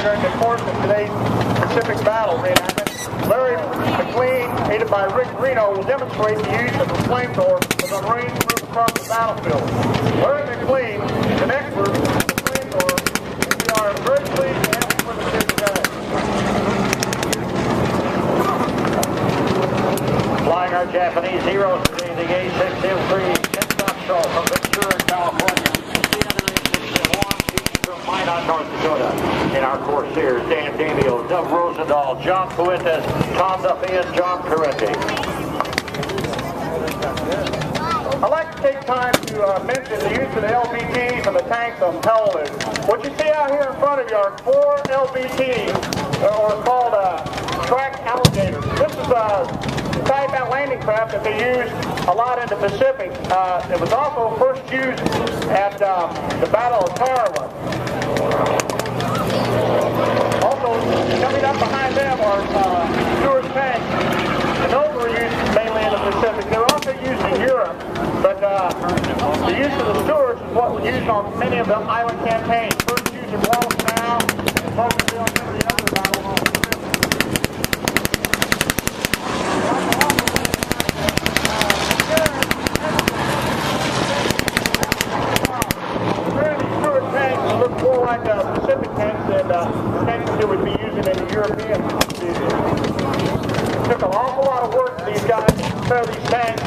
during the course of today's Pacific battle reenactment. Larry McLean, aided by Rick Reno, will demonstrate the use of the flamethrower as a marine move across the battlefield. Larry McLean is an expert in the flamethrower, and we are very pleased to have him with us here today. Flying our Japanese heroes today, the A6M3 from Ventura, California. From Minot, North Dakota. In our Corsairs, Dan Damio, Doug Rosendahl, John Fuentes, Tom Duffy, and John Corretti. I'd like to take time to mention the use of the LBTs and the tanks on television. What you see out here in front of you are 4 LBTs, or called track alligators. This is a type of landing craft that they use a lot in the Pacific. It was also first used at the Battle of Tarawa. Also, coming up behind them are Stewart tanks. And those were used mainly in the Pacific. They were also used in Europe, but the use of the Stewarts is what was used on many of the island campaigns. First used in Wallstown and Bougainville and some of the other battles. More like Pacific tanks than tanks that would be using in the European season. It took an awful lot of work for these guys to prepare these tanks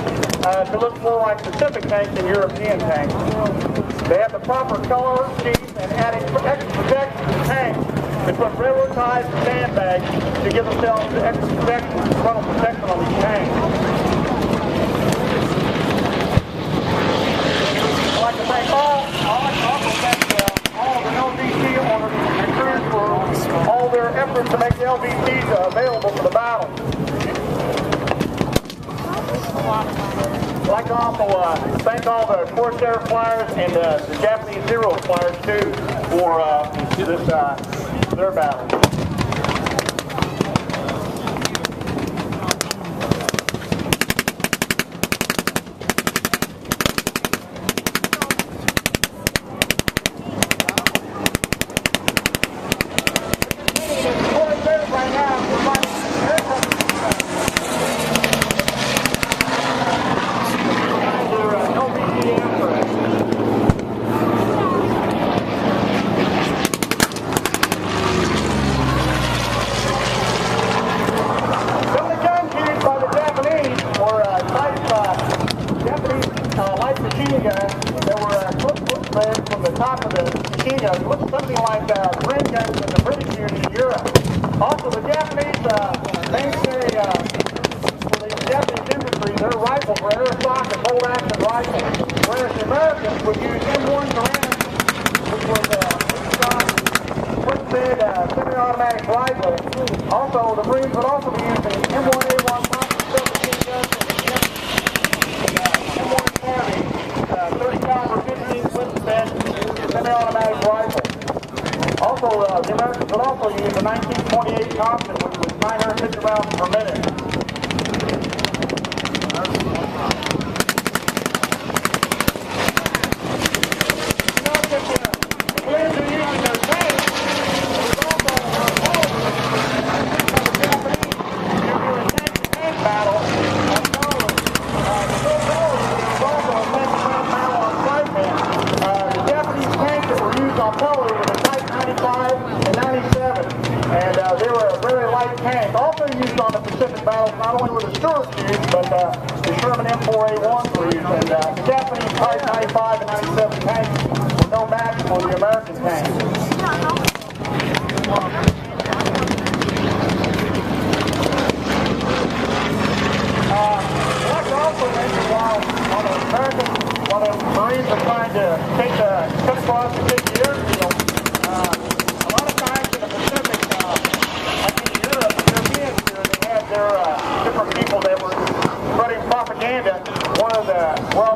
to look more like Pacific tanks than European tanks. They have the proper color schemes and adding extra protection to the tanks. They put railroad ties and sandbags to give themselves extra protection, frontal protection on these tanks. I'd like to thank all the LBT owners and crews for all their efforts to make the LBTs available for the battle. I'd like to also thank all the Corsair flyers and the Japanese Zero flyers too for their battle. The Americans would also use a 1928 Thompson, which was 950 rounds per minute. Not only were the Stewarts used, but the Sherman M4A1s were used, and the Japanese Type 95 and 97 tanks were no match for the American tanks. I'd like to also mention while the Marines are trying to cut across and take the airfield, a lot of times in the Pacific, like in Europe, the Europeans here, they had their different people that were spreading propaganda. One of the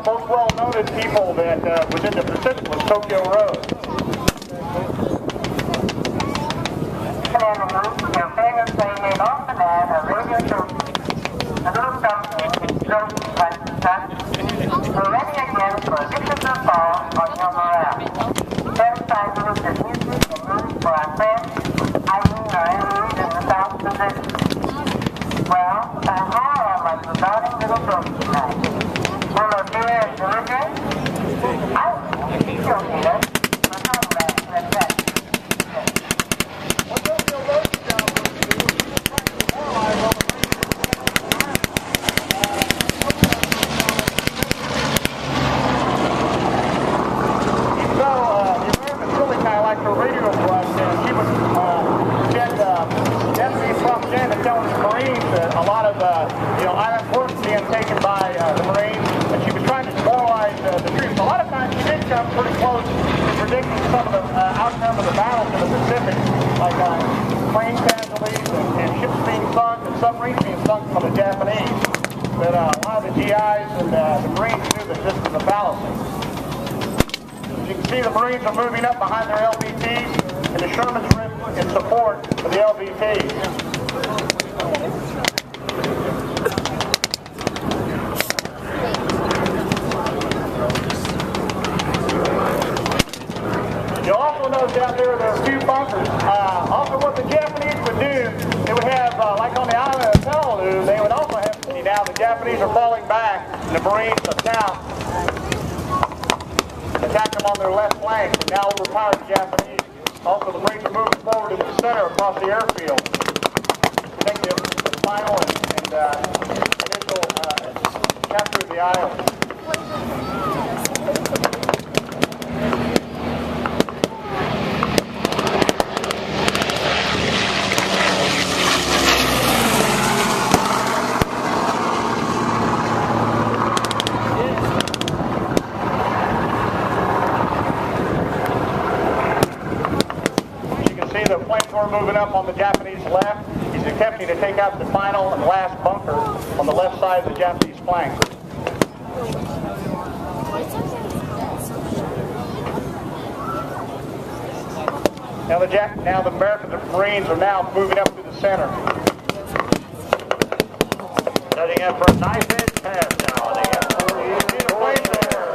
most well-noted people that was in the Pacific was Tokyo Rose. We're ready again for a vicious assault on your morale. 10 times the music and moves for our friends regarding the approach tonight. Will appear as delivered. Out. Still here. For combat and rest. island forts being taken by the Marines, and she was trying to demoralize the troops. A lot of times she did come pretty close to predicting some of the outcome of the battles in the Pacific, like plane casualties and ships being sunk and submarines being sunk from the Japanese. But a lot of the GIs and the Marines knew that this was a fallacy. As you can see, the Marines are moving up behind their LVTs, and the Shermans are in support of the LVTs. You also notice out there are a few bunkers. Also what the Japanese would do, they would have, like on the island of Peleliu, they would also have, now the Japanese are falling back, and the Marines are now attack them on their left flank, and now overpower the Japanese. Also the Marines are moving forward in the center across the airfield to take the final and initial capture of the island. The flamethrower moving up on the Japanese left. He's attempting to take out the final and last bunker on the left side of the Japanese flank. Now the American Marines are now moving up to the center. Setting up for a knife-edge pass now. They have the flamethrower.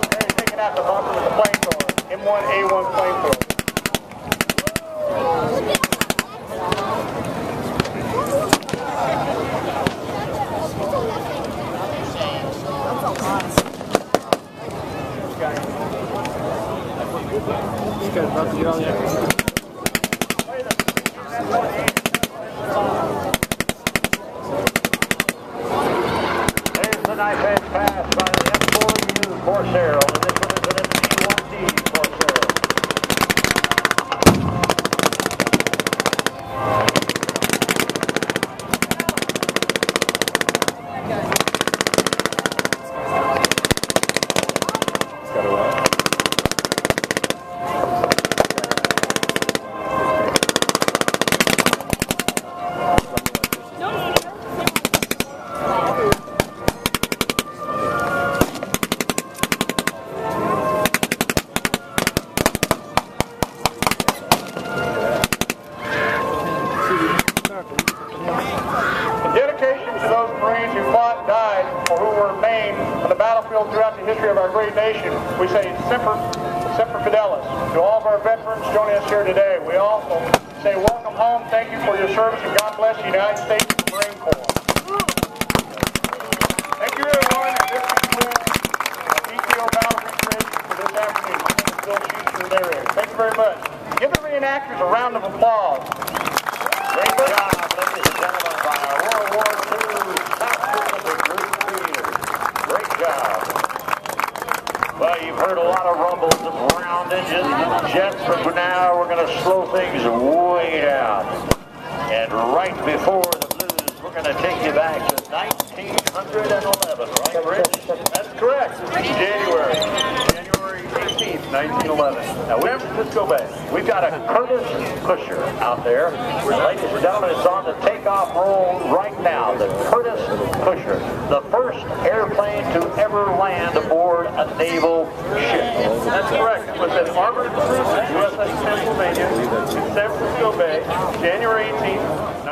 They're taking out the bunker with the flamethrower. M1A1 flamethrower. There's the knife edge pass by the M4U Corsair. This one is an M1D Corsair. Throughout the history of our great nation, we say Semper Fidelis. To all of our veterans joining us here today, we also say welcome home, thank you for your service, and God bless the United States Marine Corps. Thank you everyone, and this concludes ETO Battle Recreation for this afternoon. Still shooting in their area. Thank you very much. Give the reenactors a round of applause. Great job, ladies and gentlemen, by our World War II top group leaders. Great job. Well, you've heard a lot of rumbles of round engines and jets, but now we're going to slow things way down. And right before the blues, we're going to take you back to 1911, right, Rich? That's correct. January 18th, 1911. Now, let's go back. We've got a Curtis Pusher out there. Ladies and gentlemen, it's on the takeoff roll right now. The Curtis Pusher, the first airplane to ever land aboard a naval ship. That's correct. It was an armored cruiser, USS Pennsylvania, in San Francisco Bay, January 18th,